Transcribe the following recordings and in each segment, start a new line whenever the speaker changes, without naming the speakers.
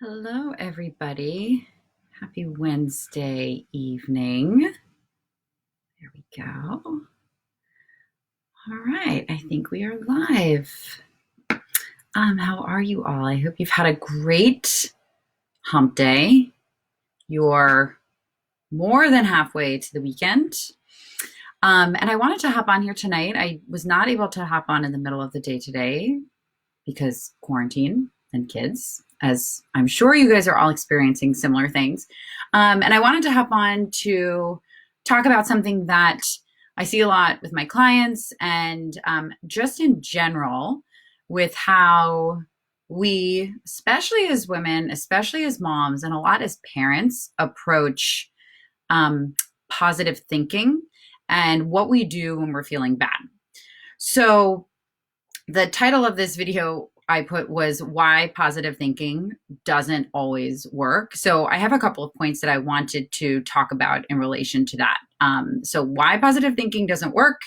Hello, everybody. Happy Wednesday evening. There we go. All right, I think we are live. How are you all? I hope you've had a great hump day. You're more than halfway to the weekend. And I wanted to hop on here tonight. I was not able to hop on in the middle of the day today because quarantine and kids, as I'm sure you guys are all experiencing similar things. And I wanted to hop on to talk about something that I see a lot with my clients and just in general with how we, especially as women, especially as moms, and a lot as parents, approach positive thinking and what we do when we're feeling bad. So the title of this video I put was Why Positive Thinking Doesn't Always Work. So I have a couple of points that I wanted to talk about in relation to that. So why positive thinking doesn't work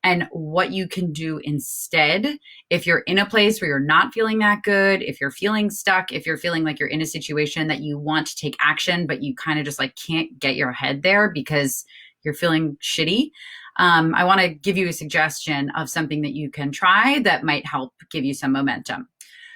and what you can do instead if you're in a place where you're not feeling that good, if you're feeling stuck, if you're feeling like you're in a situation that you want to take action, but you kind of just like can't get your head there because you're feeling shitty. I want to give you a suggestion of something that you can try that might help give you some momentum.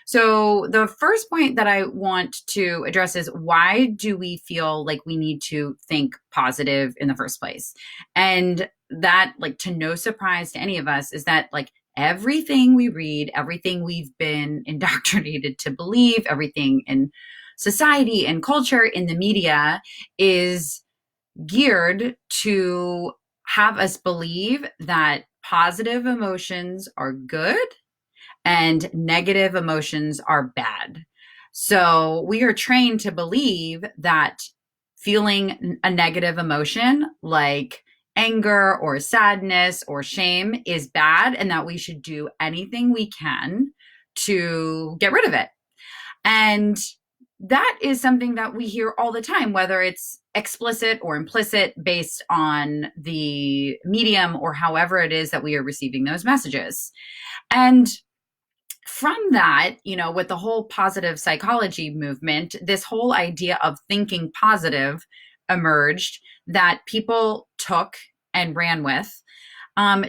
So the first point that I want to address is why do we feel like we need to think positive in the first place? And that, like, to no surprise to any of us, is that like everything we read, everything we've been indoctrinated to believe, everything in society and culture, in the media, is geared to have us believe that positive emotions are good and negative emotions are bad. So we are trained to believe that feeling a negative emotion like anger or sadness or shame is bad and that we should do anything we can to get rid of it. And that is something that we hear all the time, whether it's explicit or implicit based on the medium or however it is that we are receiving those messages. And from that, with the whole positive psychology movement, this whole idea of thinking positive emerged that people took and ran with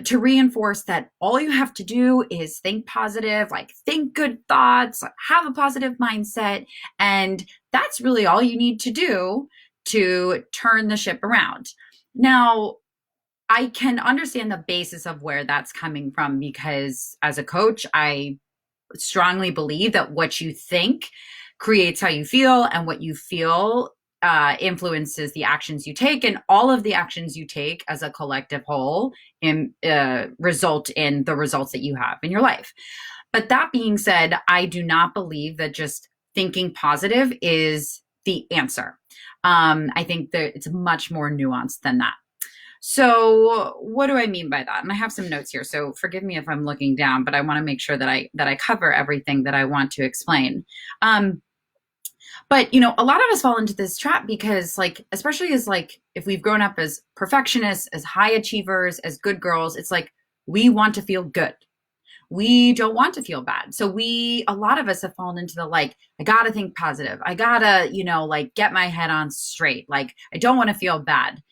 to reinforce that all you have to do is think positive, like think good thoughts, have a positive mindset. And that's really all you need to do to turn the ship around. Now, I can understand the basis of where that's coming from because as a coach, I strongly believe that what you think creates how you feel, and what you feel influences the actions you take, and all of the actions you take as a collective whole result in the results that you have in your life. But that being said, I do not believe that just thinking positive is the answer. I think that it's much more nuanced than that. So what do I mean by that? And I have some notes here, so forgive me if I'm looking down, but I want to make sure that I cover everything that I want to explain. But a lot of us fall into this trap because, like, especially as like if we've grown up as perfectionists, as high achievers, as good girls, it's like we want to feel good. We don't want to feel bad. So a lot of us have fallen into the like, I gotta think positive. I gotta, like get my head on straight. Like I don't want to feel bad.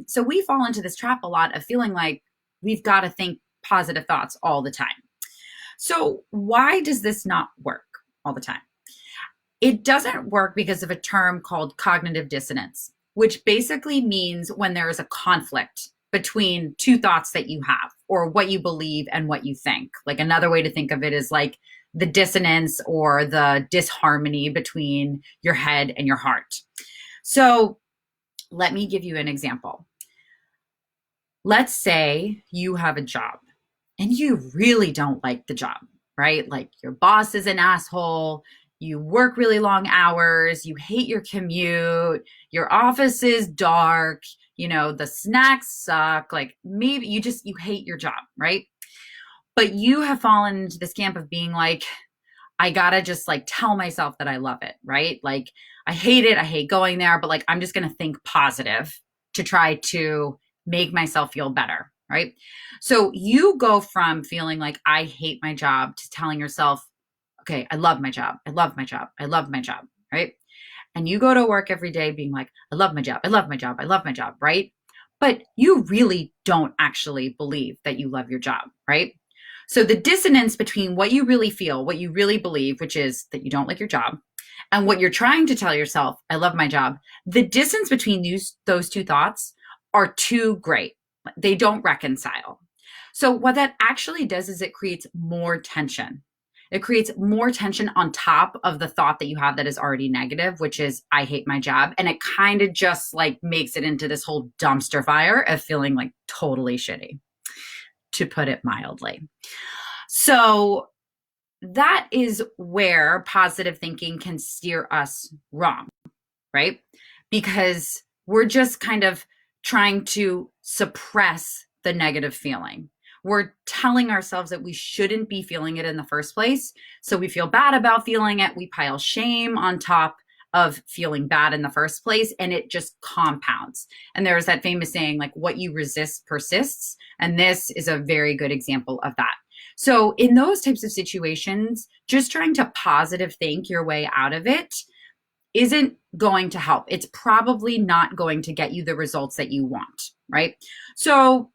So we fall into this trap a lot of feeling like we've got to think positive thoughts all the time. So why does this not work all the time? It doesn't work because of a term called cognitive dissonance, which basically means when there is a conflict between two thoughts that you have or what you believe and what you think. Like another way to think of it is like the dissonance or the disharmony between your head and your heart. So let me give you an example. Let's say you have a job and you really don't like the job, right? Like your boss is an asshole. You work really long hours. You hate your commute. Your office is dark. The snacks suck. Like maybe you hate your job, right? But you have fallen into this camp of being like, I gotta just like tell myself that I love it, right? Like I hate it. I hate going there, but like, I'm just going to think positive to try to make myself feel better, right? So you go from feeling like I hate my job to telling yourself, okay, I love my job. I love my job. I love my job, right? And you go to work every day being like, I love my job, I love my job, I love my job, right? But you really don't actually believe that you love your job, right? So the dissonance between what you really feel, what you really believe, which is that you don't like your job, and what you're trying to tell yourself, I love my job, the distance between those two thoughts are too great. They don't reconcile. So what that actually does is it creates more tension. It creates more tension on top of the thought that you have that is already negative, which is, I hate my job. And it kind of just like makes it into this whole dumpster fire of feeling like totally shitty, to put it mildly. So that is where positive thinking can steer us wrong, right? Because we're just kind of trying to suppress the negative feeling. We're telling ourselves that we shouldn't be feeling it in the first place. So we feel bad about feeling it. We pile shame on top of feeling bad in the first place, and it just compounds. And there's that famous saying, like, what you resist persists. And this is a very good example of that. So in those types of situations, just trying to positive think your way out of it isn't going to help. It's probably not going to get you the results that you want, right? So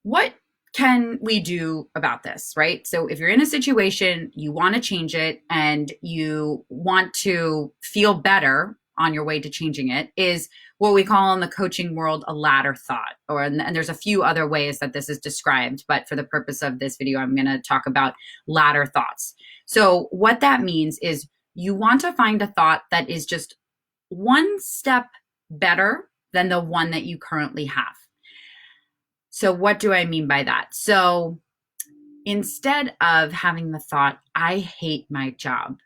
what can we do about this, right? So if you're in a situation, you want to change it and you want to feel better on your way to changing it, is what we call in the coaching world a ladder thought. And there's a few other ways that this is described, but for the purpose of this video, I'm going to talk about ladder thoughts. So what that means is you want to find a thought that is just one step better than the one that you currently have. So what do I mean by that? So instead of having the thought, I hate my job,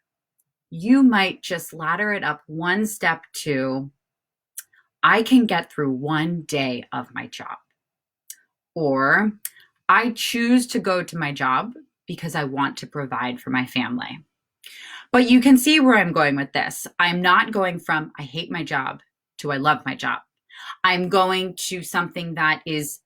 you might just ladder it up one step to, I can get through one day of my job. Or I choose to go to my job because I want to provide for my family. But you can see where I'm going with this. I'm not going from I hate my job to I love my job. I'm going to something that is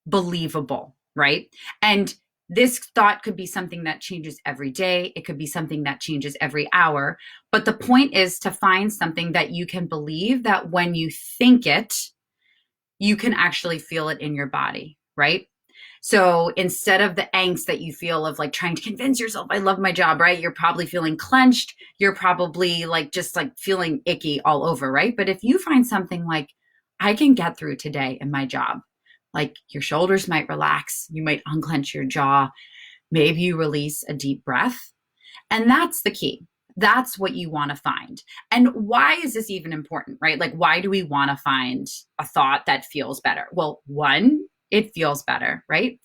believable, right? And this thought could be something that changes every day. It could be something that changes every hour. But the point is to find something that you can believe, that when you think it, you can actually feel it in your body, right? So instead of the angst that you feel of like trying to convince yourself, I love my job, right? You're probably feeling clenched. You're probably like just like feeling icky all over, right? But if you find something like, I can get through today in my job, like your shoulders might relax, you might unclench your jaw, maybe you release a deep breath. And that's the key. That's what you want to find. And why is this even important, right? Like, why do we want to find a thought that feels better? Well, one, it feels better, right?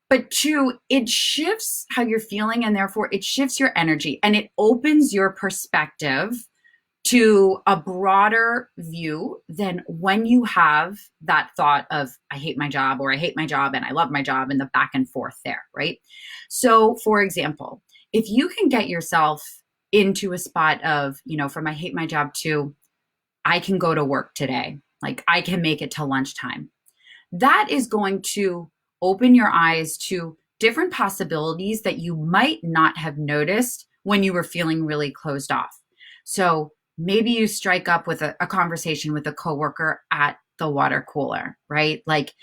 But two, it shifts how you're feeling, and therefore it shifts your energy and it opens your perspective to a broader view than when you have that thought of, I hate my job, or I hate my job and I love my job, and the back and forth there, right? So for example, if you can get yourself into a spot of, from I hate my job to I can go to work today, like I can make it to lunchtime, that is going to open your eyes to different possibilities that you might not have noticed when you were feeling really closed off. So maybe you strike up with a conversation with a coworker at the water cooler, right? Like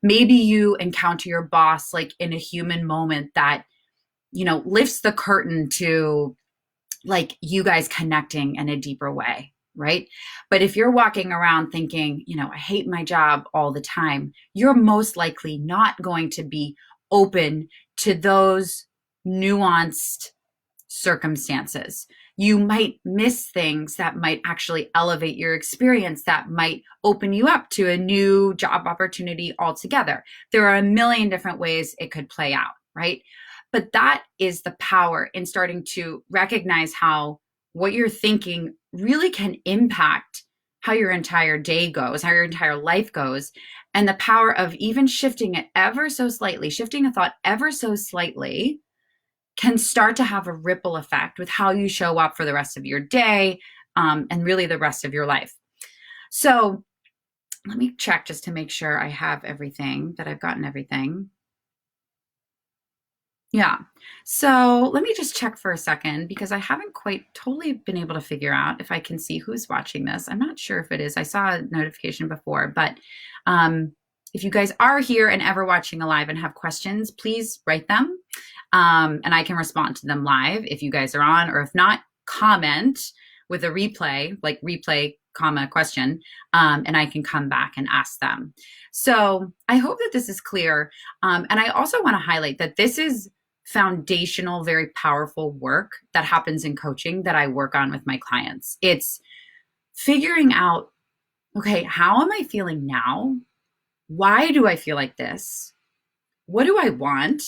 maybe you encounter your boss like in a human moment that, lifts the curtain to like you guys connecting in a deeper way, right? But if you're walking around thinking, I hate my job all the time, you're most likely not going to be open to those nuanced circumstances. You might miss things that might actually elevate your experience, that might open you up to a new job opportunity altogether. There are a million different ways it could play out, right? But that is the power in starting to recognize how what you're thinking really can impact how your entire day goes, how your entire life goes, and the power of even shifting it ever so slightly, shifting a thought ever so slightly, can start to have a ripple effect with how you show up for the rest of your day, and really the rest of your life. So let me check just to make sure I have everything, that I've gotten everything. Yeah. So let me just check for a second because I haven't quite totally been able to figure out if I can see who's watching this. I'm not sure if it is. I saw a notification before, but um, if you guys are here and ever watching a live and have questions, please write them, and I can respond to them live if you guys are on, or if not, comment with a replay, like replay, comma, question, and I can come back and ask them. So I hope that this is clear. And I also want to highlight that this is foundational, very powerful work that happens in coaching that I work on with my clients. It's figuring out, okay, how am I feeling now? Why do I feel like this? What do I want?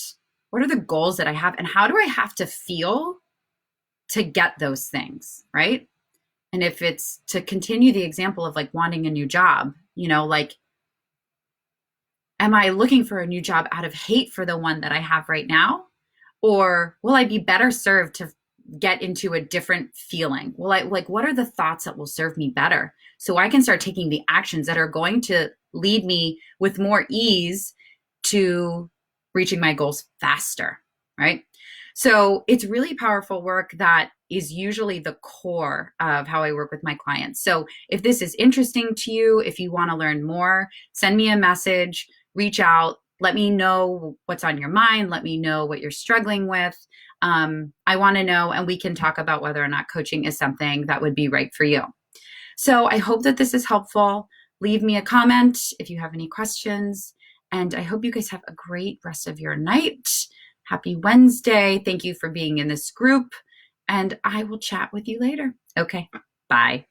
What are the goals that I have? And how do I have to feel to get those things, right? And if it's to continue the example of like wanting a new job, like, am I looking for a new job out of hate for the one that I have right now? Or will I be better served to get into a different feeling? Will I, like, what are the thoughts that will serve me better so I can start taking the actions that are going to lead me with more ease to reaching my goals faster, right? So it's really powerful work that is usually the core of how I work with my clients. So if this is interesting to you, if you want to learn more, send me a message, reach out, let me know what's on your mind. Let me know what you're struggling with. I want to know, and we can talk about whether or not coaching is something that would be right for you. So I hope that this is helpful. Leave me a comment if you have any questions. And I hope you guys have a great rest of your night. Happy Wednesday. Thank you for being in this group. And I will chat with you later. Okay, bye.